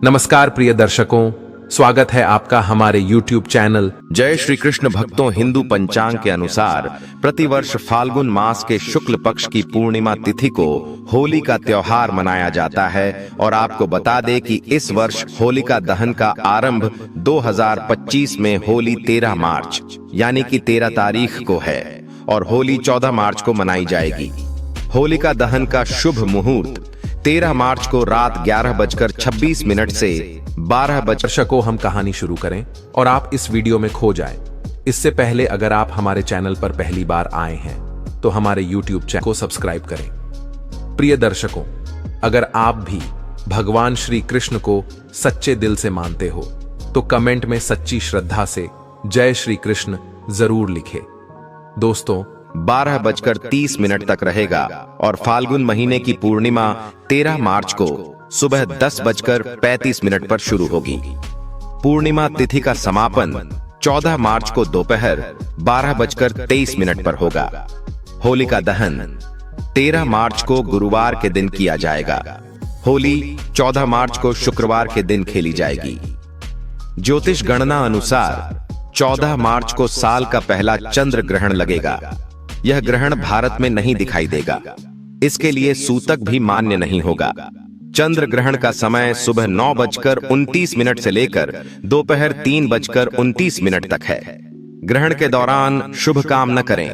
नमस्कार प्रिय दर्शकों, स्वागत है आपका हमारे YouTube चैनल जय श्री कृष्ण भक्तों। हिंदू पंचांग के अनुसार प्रतिवर्ष फाल्गुन मास के शुक्ल पक्ष की पूर्णिमा तिथि को होली का त्योहार मनाया जाता है। और आपको बता दें कि इस वर्ष होलिका दहन का आरंभ 2025 में होली 13 मार्च यानी कि 13 तारीख को है और होली 14 मार्च को मनाई जाएगी। होलिका दहन का शुभ मुहूर्त 13 मार्च को रात 11:26 से 12 बजे। दर्शकों, हम कहानी शुरू करें और आप इस वीडियो में खो जाएं। इससे पहले अगर आप हमारे चैनल पर पहली बार आए हैं तो हमारे YouTube चैनल को सब्सक्राइब करें। प्रिय दर्शकों, अगर आप भी भगवान श्री कृष्ण को सच्चे दिल से मानते हो तो कमेंट में सच्ची श्रद्धा से जय श्री कृष्ण जरूर लिखें। दोस्तों, 12:30 तक रहेगा और फाल्गुन महीने की पूर्णिमा 13 मार्च को सुबह 10:35 पर शुरू होगी। पूर्णिमा तिथि का समापन 14 मार्च को दोपहर 12:23 पर होगा। होलिका दहन 13 मार्च को गुरुवार के दिन किया जाएगा। होली 14 मार्च को शुक्रवार के दिन खेली जाएगी। ज्योतिष गणना अनुसार 14 मार्च को साल का पहला चंद्र ग्रहण लगेगा। यह ग्रहण भारत में नहीं दिखाई देगा, इसके लिए सूतक भी मान्य नहीं होगा। चंद्र ग्रहण का समय सुबह 9:29 से लेकर दोपहर 3:29 तक है। ग्रहण के दौरान शुभ काम न करें।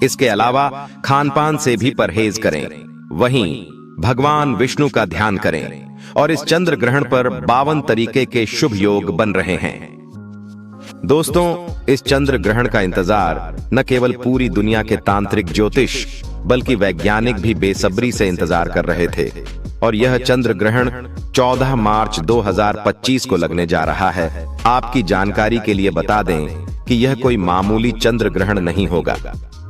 इसके अलावा खान पान से भी परहेज करें। वहीं भगवान विष्णु का ध्यान करें। और इस चंद्र ग्रहण पर 52 तरीके के शुभ योग बन रहे हैं। दोस्तों, इस चंद्र ग्रहण का इंतजार न केवल पूरी दुनिया के तांत्रिक ज्योतिष बल्कि वैज्ञानिक भी बेसब्री से इंतजार कर रहे थे। और यह चंद्र ग्रहण 14 मार्च 2025 को लगने जा रहा है। आपकी जानकारी के लिए बता दें कि यह कोई मामूली चंद्र ग्रहण नहीं होगा,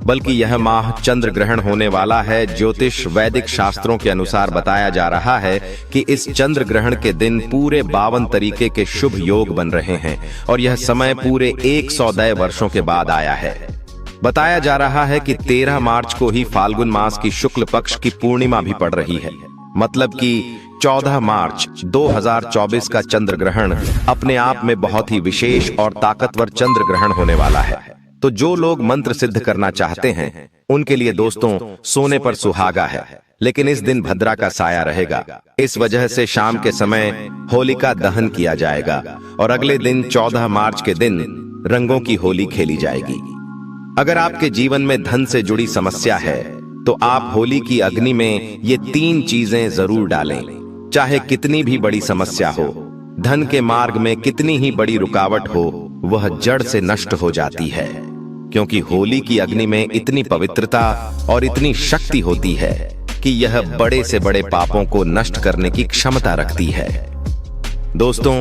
बल्कि यह माह चंद्र ग्रहण होने वाला है। ज्योतिष वैदिक शास्त्रों के अनुसार बताया जा रहा है कि इस चंद्र ग्रहण के दिन पूरे 52 तरीके के शुभ योग बन रहे हैं और यह समय पूरे 100 वर्षों के बाद आया है। बताया जा रहा है कि 13 मार्च को ही फाल्गुन मास की शुक्ल पक्ष की पूर्णिमा भी पड़ रही है। मतलब कि 14 मार्च 2024 का चंद्र ग्रहण अपने आप में बहुत ही विशेष और ताकतवर चंद्र ग्रहण होने वाला है। तो जो लोग मंत्र सिद्ध करना चाहते हैं उनके लिए दोस्तों सोने पर सुहागा है। लेकिन इस दिन भद्रा का साया रहेगा। इस वजह से शाम के समय होलिका दहन किया जाएगा और अगले दिन 14 मार्च के दिन रंगों की होली खेली जाएगी। अगर आपके जीवन में धन से जुड़ी समस्या है तो आप होली की अग्नि में ये 3 चीजें जरूर डालें। चाहे कितनी भी बड़ी समस्या हो, धन के मार्ग में कितनी ही बड़ी रुकावट हो, वह जड़ से नष्ट हो जाती है। क्योंकि होली की अग्नि में इतनी पवित्रता और इतनी शक्ति होती है कि यह बड़े से बड़े पापों को नष्ट करने की क्षमता रखती है। दोस्तों,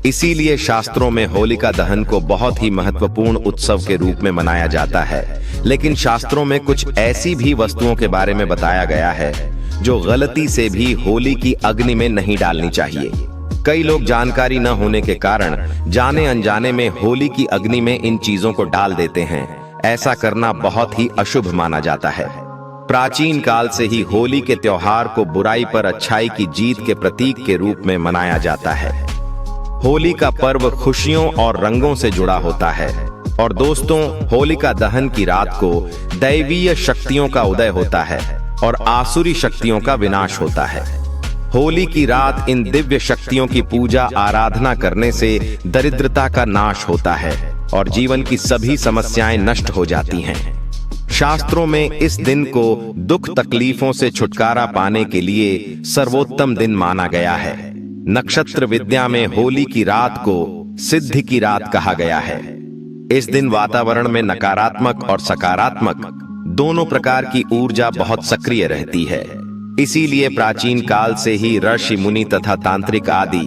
इसीलिए शास्त्रों में होलिका दहन को बहुत ही महत्वपूर्ण उत्सव के रूप में मनाया जाता है। लेकिन शास्त्रों में कुछ ऐसी भी वस्तुओं के बारे में बताया गया है जो गलती से भी होली की अग्नि में नहीं डालनी चाहिए। कई लोग जानकारी न होने के कारण जाने अनजाने में होली की अग्नि में इन चीजों को डाल देते हैं। ऐसा करना बहुत ही अशुभ माना जाता है। प्राचीन काल से ही होली के त्योहार को बुराई पर अच्छाई की जीत के प्रतीक के रूप में मनाया जाता है। होली का पर्व खुशियों और रंगों से जुड़ा होता है। और दोस्तों, होलिका दहन की रात को दैवीय शक्तियों का उदय होता है और आसुरी शक्तियों का विनाश होता है। होली की रात इन दिव्य शक्तियों की पूजा आराधना करने से दरिद्रता का नाश होता है और जीवन की सभी समस्याएं नष्ट हो जाती हैं। शास्त्रों में इस दिन को दुख तकलीफों से छुटकारा पाने के लिए सर्वोत्तम दिन माना गया है। नक्षत्र विद्या में होली की रात को सिद्धि की रात कहा गया है। इस दिन वातावरण में नकारात्मक और सकारात्मक दोनों प्रकार की ऊर्जा बहुत सक्रिय रहती है। इसीलिए प्राचीन काल से ही ऋषि मुनि तथा तांत्रिक आदि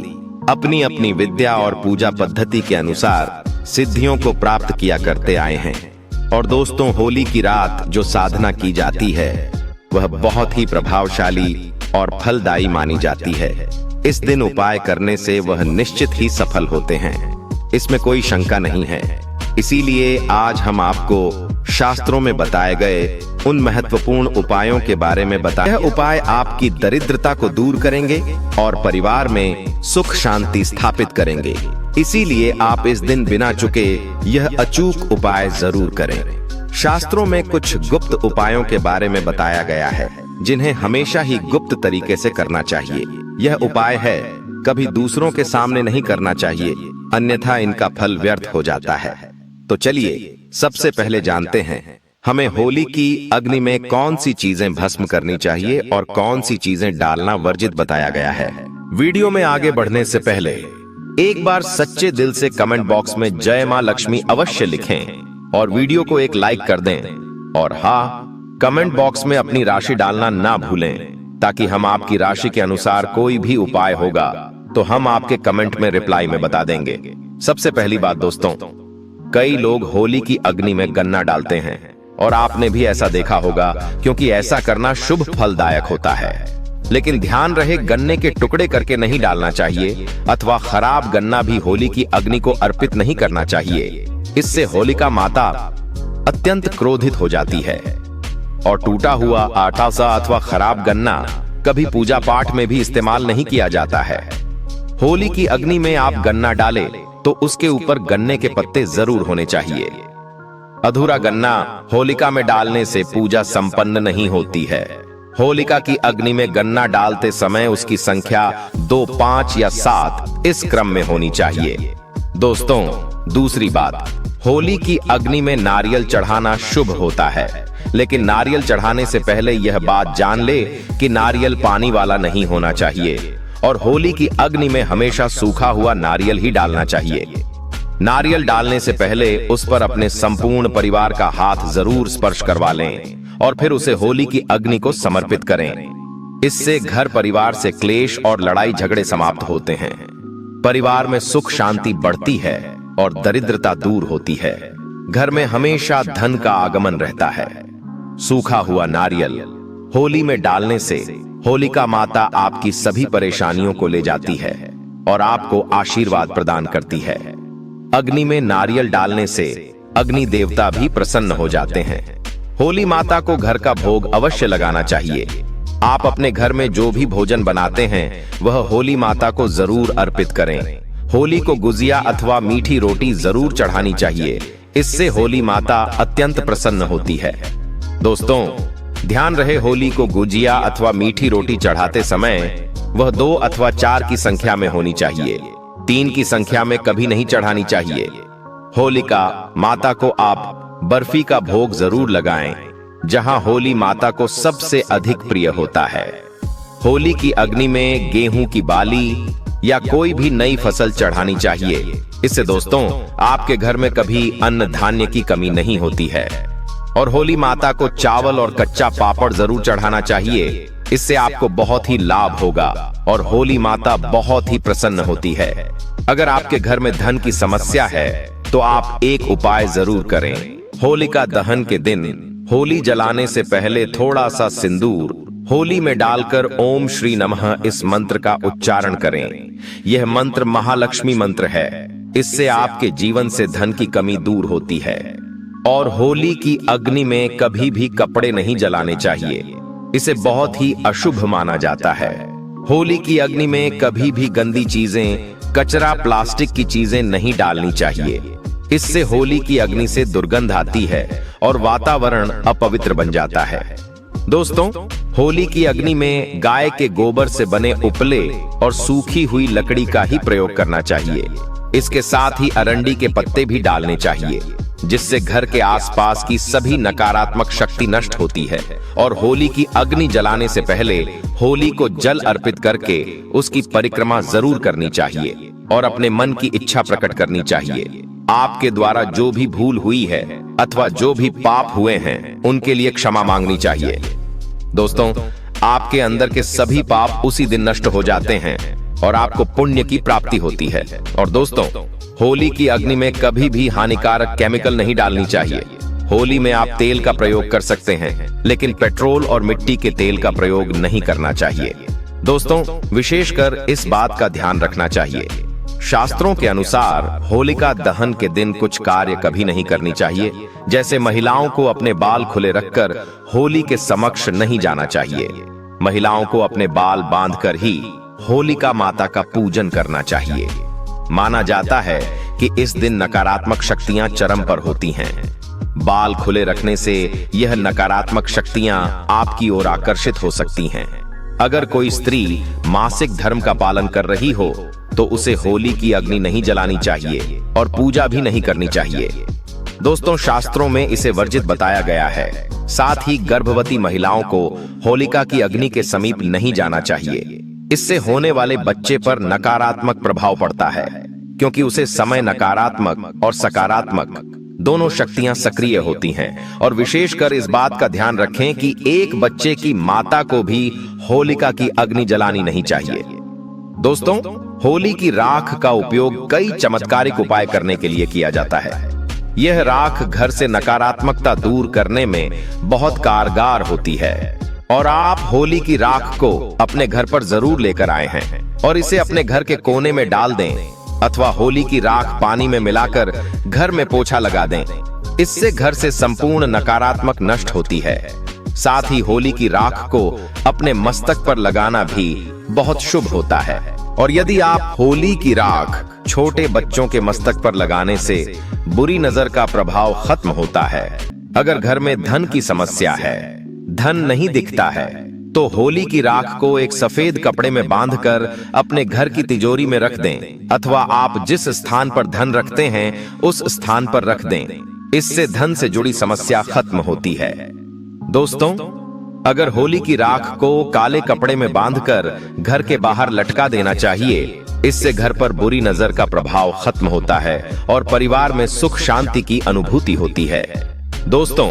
अपनी अपनी विद्या और पूजा पद्धति के अनुसार सिद्धियों को प्राप्त किया करते आए हैं। और दोस्तों, होली की रात जो साधना की जाती है वह बहुत ही प्रभावशाली और फलदायी मानी जाती है। इस दिन उपाय करने से वह निश्चित ही सफल होते हैं, इसमें कोई शंका नहीं है। इसीलिए आज हम आपको शास्त्रों में बताए गए उन महत्वपूर्ण उपायों के बारे में बताया। यह उपाय आपकी दरिद्रता को दूर करेंगे और परिवार में सुख शांति स्थापित करेंगे। इसीलिए आप इस दिन बिना चुके यह अचूक उपाय जरूर करें। शास्त्रों में कुछ गुप्त उपायों के बारे में बताया गया है जिन्हें हमेशा ही गुप्त तरीके से करना चाहिए। यह उपाय है कभी दूसरों के सामने नहीं करना चाहिए, अन्यथा इनका फल व्यर्थ हो जाता है। तो चलिए सबसे पहले जानते हैं हमें होली की अग्नि में कौन सी चीजें भस्म करनी चाहिए और कौन सी चीजें डालना वर्जित बताया गया है। वीडियो में आगे बढ़ने से पहले एक बार सच्चे दिल से कमेंट बॉक्स में जय मां लक्ष्मी अवश्य लिखें और वीडियो को एक लाइक कर दें। और हाँ, कमेंट बॉक्स में अपनी राशि डालना ना भूलें ताकि हम आपकी राशि के अनुसार कोई भी उपाय होगा तो हम आपके कमेंट में रिप्लाई में बता देंगे। सबसे पहली बात दोस्तों, कई लोग होली की अग्नि में गन्ना डालते हैं और आपने भी ऐसा देखा होगा क्योंकि ऐसा करना शुभ फलदायक होता है। लेकिन ध्यान रहे, गन्ने के टुकड़े करके नहीं डालना चाहिए अथवा खराब गन्ना भी होली की अग्नि को अर्पित नहीं करना चाहिए। इससे होलिका माता अत्यंत क्रोधित हो जाती है। और टूटा हुआ आटा सा अथवा खराब गन्ना कभी पूजा पाठ में भी इस्तेमाल नहीं किया जाता है। होली की अग्नि में आप गन्ना डालें तो उसके ऊपर गन्ने के पत्ते जरूर होने चाहिए। अधूरा गन्ना होलिका में डालने से पूजा संपन्न नहीं होती है। होलिका की अग्नि में गन्ना डालते समय उसकी संख्या 2, 5 या 7 इस क्रम में होनी चाहिए। दोस्तों, दूसरी बात, होली की अग्नि में नारियल चढ़ाना शुभ होता है, लेकिन नारियल चढ़ाने से पहले यह बात जान ले कि नारियल पानी वाला नहीं होना चाहिए और होली की अग्नि में हमेशा सूखा हुआ नारियल ही डालना चाहिए। नारियल डालने से पहले उस पर अपने संपूर्ण परिवार का हाथ जरूर स्पर्श करवा लें और फिर उसे होली की अग्नि को समर्पित करें। इससे घर परिवार से क्लेश और लड़ाई झगड़े समाप्त होते हैं, परिवार में सुख शांति बढ़ती है और दरिद्रता दूर होती है। घर में हमेशा धन का आगमन रहता है। सूखा हुआ नारियल होली में डालने से होलिका माता आपकी सभी परेशानियों को ले जाती है और आपको आशीर्वाद प्रदान करती है। अग्नि में नारियल डालने से अग्नि देवता भी प्रसन्न हो जाते हैं। होली माता को घर का भोग अवश्य लगाना चाहिए। आप अपने घर में जो भी भोजन बनाते हैं वह होली माता को जरूर अर्पित करें। होली को गुजिया अथवा मीठी रोटी जरूर चढ़ानी चाहिए। इससे होली माता अत्यंत प्रसन्न होती है। दोस्तों, ध्यान रहे, होली को गुजिया अथवा मीठी रोटी चढ़ाते समय वह 2 अथवा 4 की संख्या में होनी चाहिए। 3 की संख्या में कभी नहीं चढ़ानी चाहिए। होलिका माता को आप बर्फी का भोग जरूर लगाएं, जहां होली माता को सबसे अधिक प्रिय होता है। होली की अग्नि में गेहूं की बाली या कोई भी नई फसल चढ़ानी चाहिए। इससे दोस्तों, आपके घर में कभी अन्न धान्य की कमी नहीं होती है। और होली माता को चावल और कच्चा पापड़ जरूर चढ़ाना चाहिए। इससे आपको बहुत ही लाभ होगा और होली माता बहुत ही प्रसन्न होती है। अगर आपके घर में धन की समस्या है तो आप एक उपाय जरूर करें। होलिका दहन के दिन होली जलाने से पहले थोड़ा सा सिंदूर होली में डालकर ओम श्री नमः इस मंत्र का उच्चारण करें। यह मंत्र महालक्ष्मी मंत्र है। इससे आपके जीवन से धन की कमी दूर होती है। और होली की अग्नि में कभी भी कपड़े नहीं जलाने चाहिए, इसे बहुत ही अशुभ माना जाता है। होली की अग्नि में कभी भी गंदी चीजें, कचरा, प्लास्टिक की चीजें नहीं डालनी चाहिए। इससे होली की अग्नि से दुर्गंध आती है और वातावरण अपवित्र बन जाता है। दोस्तों, होली की अग्नि में गाय के गोबर से बने उपले और सूखी हुई लकड़ी का ही प्रयोग करना चाहिए। इसके साथ ही अरंडी के पत्ते भी डालने चाहिए, जिससे घर के आसपास की सभी नकारात्मक शक्ति नष्ट होती है। और होली की अग्नि जलाने से पहले होली को जल अर्पित करके उसकी परिक्रमा जरूर करनी चाहिए और अपने मन की इच्छा प्रकट करनी चाहिए। आपके द्वारा जो भी भूल हुई है अथवा जो भी पाप हुए हैं उनके लिए क्षमा मांगनी चाहिए। दोस्तों, आपके अंदर के सभी पाप उसी दिन नष्ट हो जाते हैं और आपको पुण्य की प्राप्ति होती है। और दोस्तों, होली की अग्नि में कभी भी हानिकारक केमिकल नहीं डालनी चाहिए। होली में आप तेल का प्रयोग कर सकते हैं, लेकिन पेट्रोल और मिट्टी के तेल का प्रयोग नहीं करना चाहिए। दोस्तों, विशेषकर इस बात का ध्यान रखना चाहिए, शास्त्रों के अनुसार होलिका दहन के दिन कुछ कार्य कभी नहीं करनी चाहिए, जैसे महिलाओं को अपने बाल खुले रखकर होली के समक्ष नहीं जाना चाहिए। महिलाओं को अपने बाल बांधकर ही होलिका माता का पूजन करना चाहिए। माना जाता है कि इस दिन नकारात्मक शक्तियां चरम पर होती हैं। बाल खुले रखने से यह नकारात्मक शक्तियां आपकी ओर आकर्षित हो सकती हैं। अगर कोई स्त्री मासिक धर्म का पालन कर रही हो तो उसे होली की अग्नि नहीं जलानी चाहिए और पूजा भी नहीं करनी चाहिए। दोस्तों, शास्त्रों में इसे वर्जित बताया गया है। साथ ही गर्भवती महिलाओं को होलिका की अग्नि के समीप नहीं जाना चाहिए। इससे होने वाले बच्चे पर नकारात्मक प्रभाव पड़ता है, क्योंकि उसे समय नकारात्मक और सकारात्मक दोनों शक्तियां सक्रिय होती हैं। और विशेषकर इस बात का ध्यान रखें कि एक बच्चे की माता को भी होलिका की अग्नि जलानी नहीं चाहिए। दोस्तों, होली की राख का उपयोग कई चमत्कारिक उपाय करने के लिए किया जाता है। यह राख घर से नकारात्मकता दूर करने में बहुत कारगर होती है और आप होली की राख को अपने घर पर जरूर लेकर आए हैं और इसे अपने घर के कोने में डाल दें अथवा होली की राख पानी में मिलाकर घर में पोछा लगा दें। इससे घर से संपूर्ण नकारात्मक नष्ट होती है। साथ ही होली की राख को अपने मस्तक पर लगाना भी बहुत शुभ होता है। और यदि आप होली की राख छोटे बच्चों के मस्तक पर लगाने से बुरी नजर का प्रभाव खत्म होता है। अगर घर में धन की समस्या है, धन नहीं दिखता है, तो होली की राख को एक सफेद कपड़े में बांधकर अपने घर की तिजोरी में रख दें अथवा आप जिस स्थान पर धन रखते हैं उस स्थान पर रख दें। इससे धन से जुड़ी समस्या खत्म होती है। दोस्तों, अगर होली की राख को काले कपड़े में बांधकर घर के बाहर लटका देना चाहिए। इससे घर पर बुरी नजर का प्रभाव खत्म होता है और परिवार में सुख शांति की अनुभूति होती है। दोस्तों,